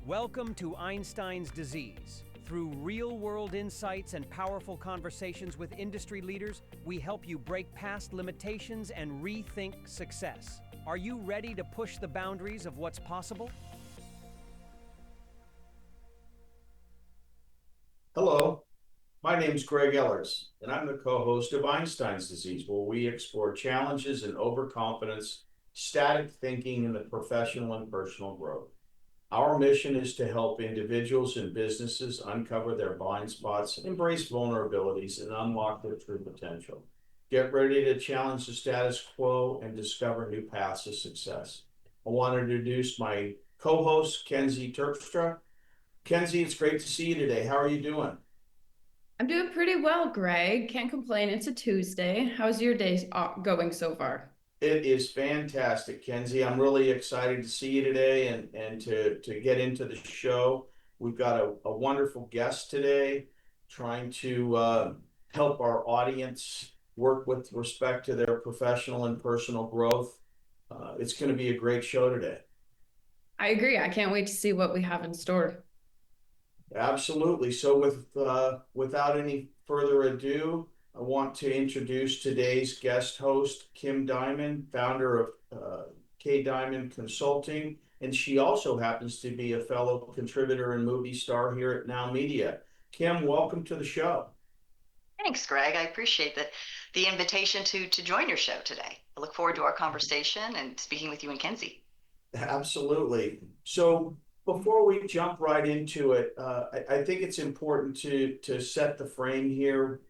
Welcome to Einstein's disease. Through real-world insights and powerful conversations with industry leaders, we help you break past limitations and rethink success. Are you ready to push the boundaries of what's possible? Hello, my name's Greg Ellers, and I'm the co-host of Einstein's Disease, where we explore challenges in overconfidence, static thinking, and the professional and personal growth. Our mission is to help individuals and businesses uncover their blind spots, embrace vulnerabilities, and unlock their true potential. Get ready to challenge the status quo and discover new paths of success. I want to introduce my co-host, Kenzie Terpstra. Kenzie, it's great to see you today. How are you doing? I'm doing pretty well, Greg. Can't complain. It's a Tuesday. How's your day going so far? It is fantastic, Kenzie. I'm really excited to see you today and to get into the show. We've got a wonderful guest today trying to help our audience work with respect to their professional and personal growth. It's going to be a great show today. I agree. I can't wait to see what we have in store. Absolutely. So without any further ado, I want to introduce today's guest host, Kim Dymond, founder of K Dymond Consulting, and she also happens to be a fellow contributor and movie star here at Now Media. Kim, welcome to the show. Thanks, Greg. I appreciate the invitation to join your show today. I look forward to our conversation and speaking with you and Kenzie. Absolutely. So before we jump right into it, I think it's important to set the frame here.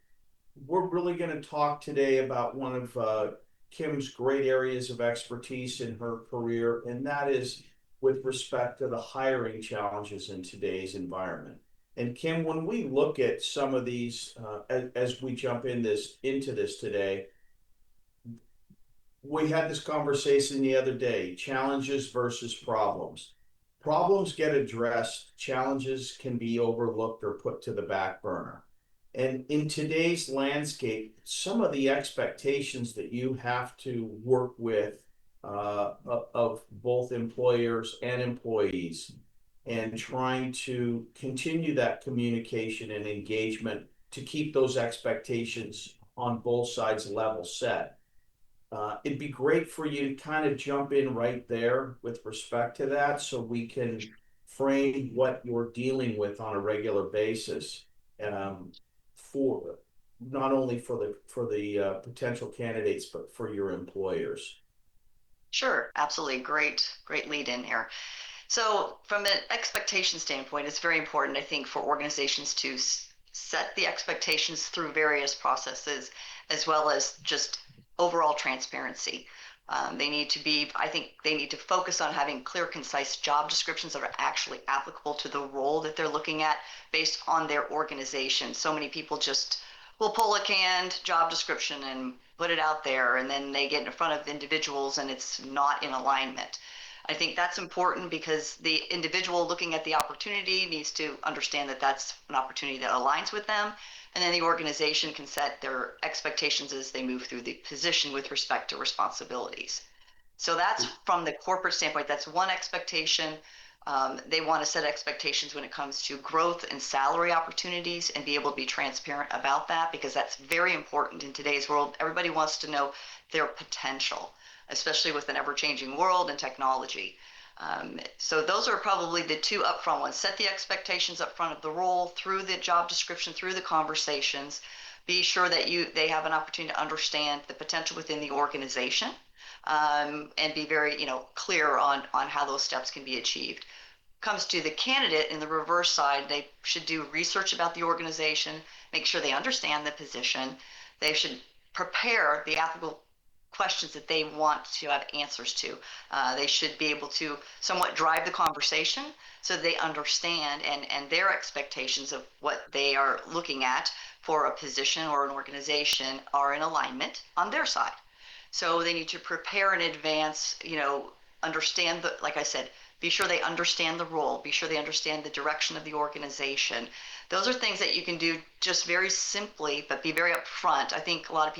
We're really going to talk today about one of Kim's great areas of expertise in her career, and that is with respect to the hiring challenges in today's environment. And Kim, when we look at some of these, as we jump into this today, we had this conversation the other day, challenges versus problems. Problems get addressed, challenges can be overlooked or put to the back burner. And in today's landscape, some of the expectations that you have to work with of both employers and employees, and trying to continue that communication and engagement to keep those expectations on both sides level set. It'd be great for you to kind of jump in right there with respect to that so we can frame what you're dealing with on a regular basis, um, for not only for the potential candidates but for your employers. Sure, absolutely. Great lead in here. So, from an expectation standpoint, it's very important, I think, for organizations to set the expectations through various processes, as well as just overall transparency. I think they need to focus on having clear, concise job descriptions that are actually applicable to the role that they're looking at based on their organization. So many people just will pull a canned job description and put it out there, and then they get in front of individuals and it's not in alignment. I think that's important because the individual looking at the opportunity needs to understand that that's an opportunity that aligns with them. And then the organization can set their expectations as they move through the position with respect to responsibilities. So that's from the corporate standpoint, that's one expectation. They want to set expectations when it comes to growth and salary opportunities and be able to be transparent about that because that's very important in today's world. Everybody wants to know their potential, especially with an ever-changing world and technology. So those are probably the two upfront ones. Set the expectations up front of the role through the job description, through the conversations. Be sure that they have an opportunity to understand the potential within the organization, and be very clear on how those steps can be achieved. Comes to the candidate in the reverse side, they should do research about the organization, make sure they understand the position. They should prepare the applicable questions that they want to have answers to. They should be able to somewhat drive the conversation so they understand and their expectations of what they are looking at for a position or an organization are in alignment on their side. So they need to prepare in advance, understand like I said, Be sure they understand the role. Be sure they understand the direction of the organization. Those are things that you can do just very simply, but be very upfront. I think a lot of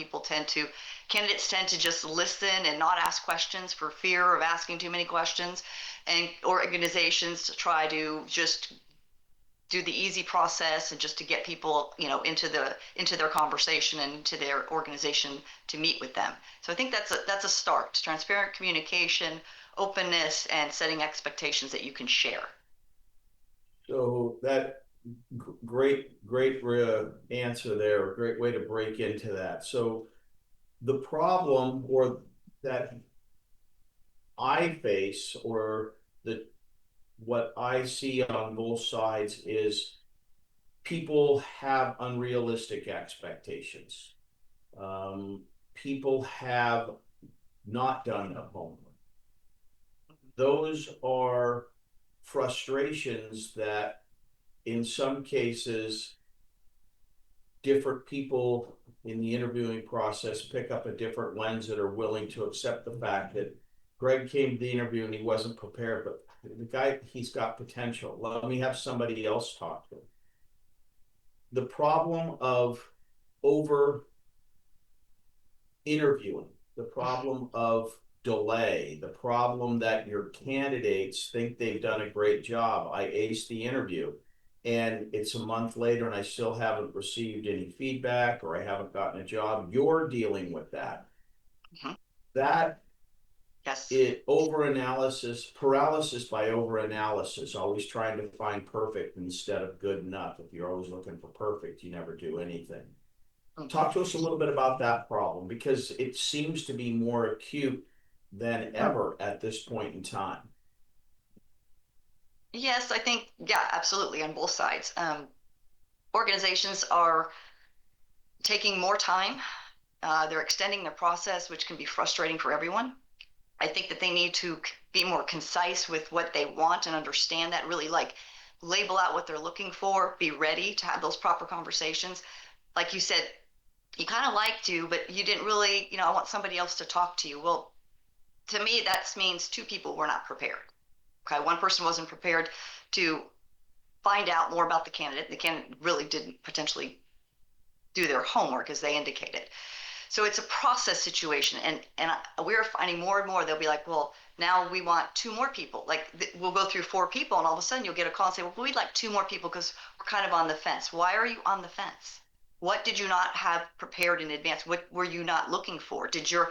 candidates tend to just listen and not ask questions for fear of asking too many questions, and organizations to try to just do the easy process and just to get people, into their conversation and into their organization to meet with them. So I think that's a start. Transparent communication, openness, and setting expectations that you can share. So that great answer there. Great way to break into that. So the problem or that I face or the what I see on both sides is people have unrealistic expectations. People have not done the homework. Those are frustrations that in some cases different people in the interviewing process pick up a different lens that are willing to accept the fact that Greg came to the interview and he wasn't prepared, but the guy, he's got potential. Let me have somebody else talk to him. The problem of over interviewing, the problem of delay, the problem that your candidates think they've done a great job. I aced the interview and it's a month later and I still haven't received any feedback or I haven't gotten a job. You're dealing with that. Mm-hmm. That Yes. Paralysis by over-analysis, always trying to find perfect instead of good enough. If you're always looking for perfect, you never do anything. Mm-hmm. Talk to us a little bit about that problem because it seems to be more acute than ever at this point in time. Yes, I think, yeah, absolutely, on both sides. Organizations are taking more time. They're extending their process, which can be frustrating for everyone. I think that they need to be more concise with what they want and understand that, really like label out what they're looking for, be ready to have those proper conversations. Like you said, you kind of liked you, but you didn't really, I want somebody else to talk to you. Well, to me, that means two people were not prepared. Okay, one person wasn't prepared to find out more about the candidate. The candidate really didn't potentially do their homework as they indicated. So it's a process situation, and we're finding more and more they'll be like, well, now we want two more people. Like we'll go through four people, and all of a sudden you'll get a call and say, well, we'd like two more people because we're kind of on the fence. Why are you on the fence? What did you not have prepared in advance? What were you not looking for? Did your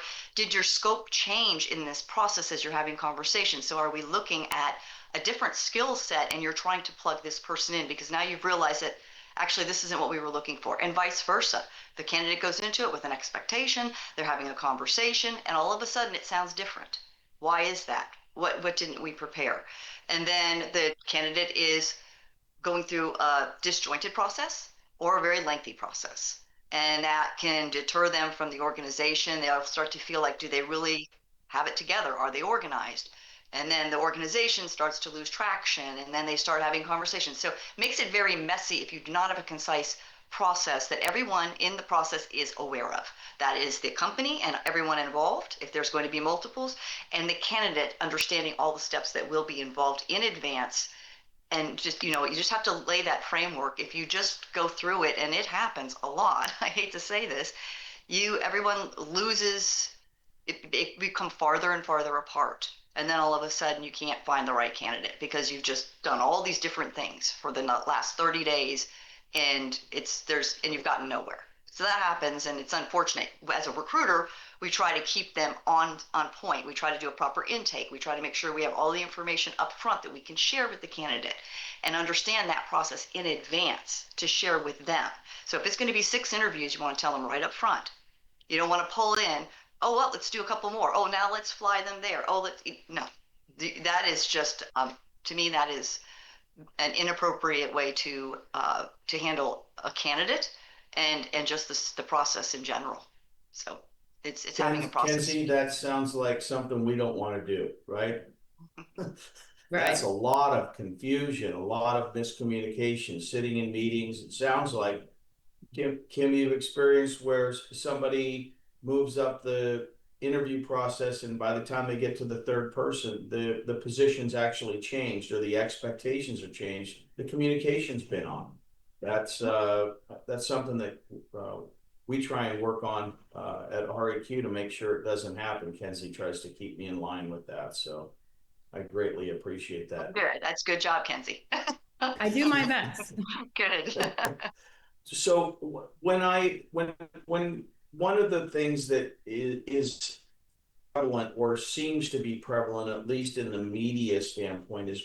scope change in this process as you're having conversations? So are we looking at a different skill set and you're trying to plug this person in because now you've realized that actually this isn't what we were looking for, and vice versa. The candidate goes into it with an expectation, they're having a conversation, and all of a sudden it sounds different. Why is that? What didn't we prepare? And then the candidate is going through a disjointed process or a very lengthy process. And that can deter them from the organization. They'll start to feel like, do they really have it together? Are they organized? And then the organization starts to lose traction, and then they start having conversations. So it makes it very messy if you do not have a concise process that everyone in the process is aware of. That is the company and everyone involved, if there's going to be multiples, and the candidate understanding all the steps that will be involved in advance. And just, you just have to lay that framework. If you just go through it, and it happens a lot, I hate to say this, everyone loses, it become farther and farther apart. And then all of a sudden you can't find the right candidate because you've just done all these different things for the last 30 days and you've gotten nowhere. So that happens, and it's unfortunate. As a recruiter, we try to keep them on point. We try to do a proper intake. We try to make sure we have all the information up front that we can share with the candidate and understand that process in advance to share with them. So if it's going to be 6 interviews, you want to tell them right up front. You don't want to pull in, oh, well, let's do a couple more. Oh, now let's fly them there. No, that is just, to me, that is an inappropriate way to handle a candidate and just the process in general. So it's having a process. Kenzie, that sounds like something we don't want to do, right? That's Right. a lot of confusion, a lot of miscommunication, sitting in meetings. It sounds like, Kim, you've experienced where somebody moves up the interview process, and by the time they get to the third person, the position's actually changed or the expectations are changed. The communication's been on. That's something that we try and work on at REQ to make sure it doesn't happen. Kenzie tries to keep me in line with that, so I greatly appreciate that. Good. That's good job, Kenzie. I do my best. Good. So when one of the things that is prevalent or seems to be prevalent, at least in the media standpoint, is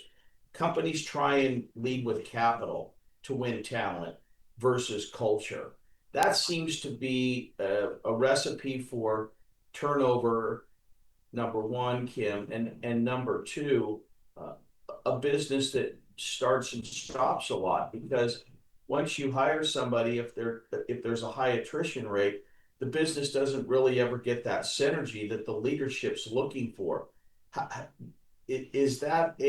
companies try and lead with capital to win talent versus culture. That seems to be a recipe for turnover, number one, Kim, and number two, uh, a business that starts and stops a lot, because once you hire somebody, if there's a high attrition rate, the business doesn't really ever get that synergy that the leadership's looking for. Is that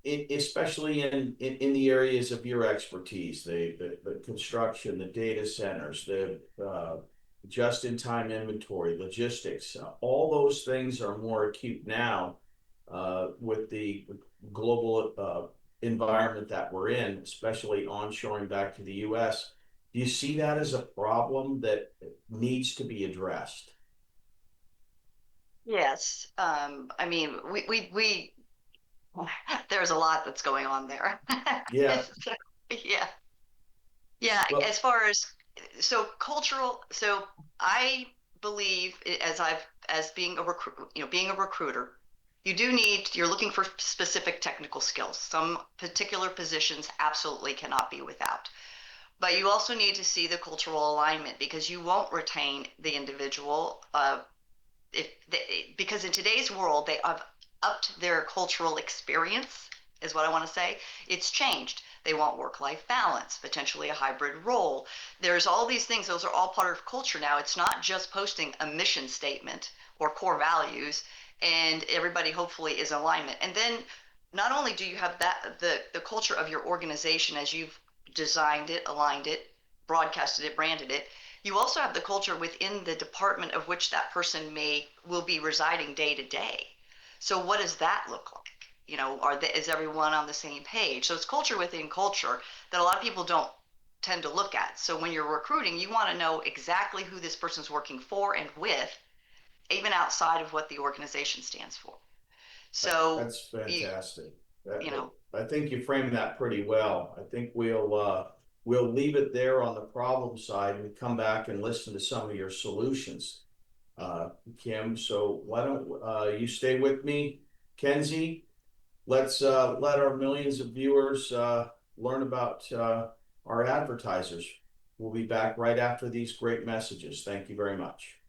especially in the areas of your expertise, the construction, the data centers, the just-in-time inventory, logistics, all those things are more acute now with the global environment that we're in, especially onshoring back to the US. Do you see that as a problem that needs to be addressed? Yes. I mean, we there's a lot that's going on there. Yeah. Yeah. Yeah. Well, As far as so I believe as being a being a recruiter, you're looking for specific technical skills. Some particular positions absolutely cannot be without. But you also need to see the cultural alignment, because you won't retain the individual because in today's world they have upped their cultural experience, is what I want to say. It's changed. They want work-life balance, potentially a hybrid role. There's all these things. Those are all part of culture now. It's not just posting a mission statement or core values and everybody hopefully is in alignment. And then not only do you have that the culture of your organization as you've designed it, aligned it, broadcasted it, branded it, you also have the culture within the department of which that person will be residing day to day. So what does that look like? Is everyone on the same page? So it's culture within culture that a lot of people don't tend to look at. So when you're recruiting, you want to know exactly who this person's working for and with, even outside of what the organization stands for. So that's fantastic. you know, I think you framed that pretty well. I think we'll leave it there on the problem side and come back and listen to some of your solutions, Kim. So why don't you stay with me, Kenzie? Let's let our millions of viewers learn about our advertisers. We'll be back right after these great messages. Thank you very much.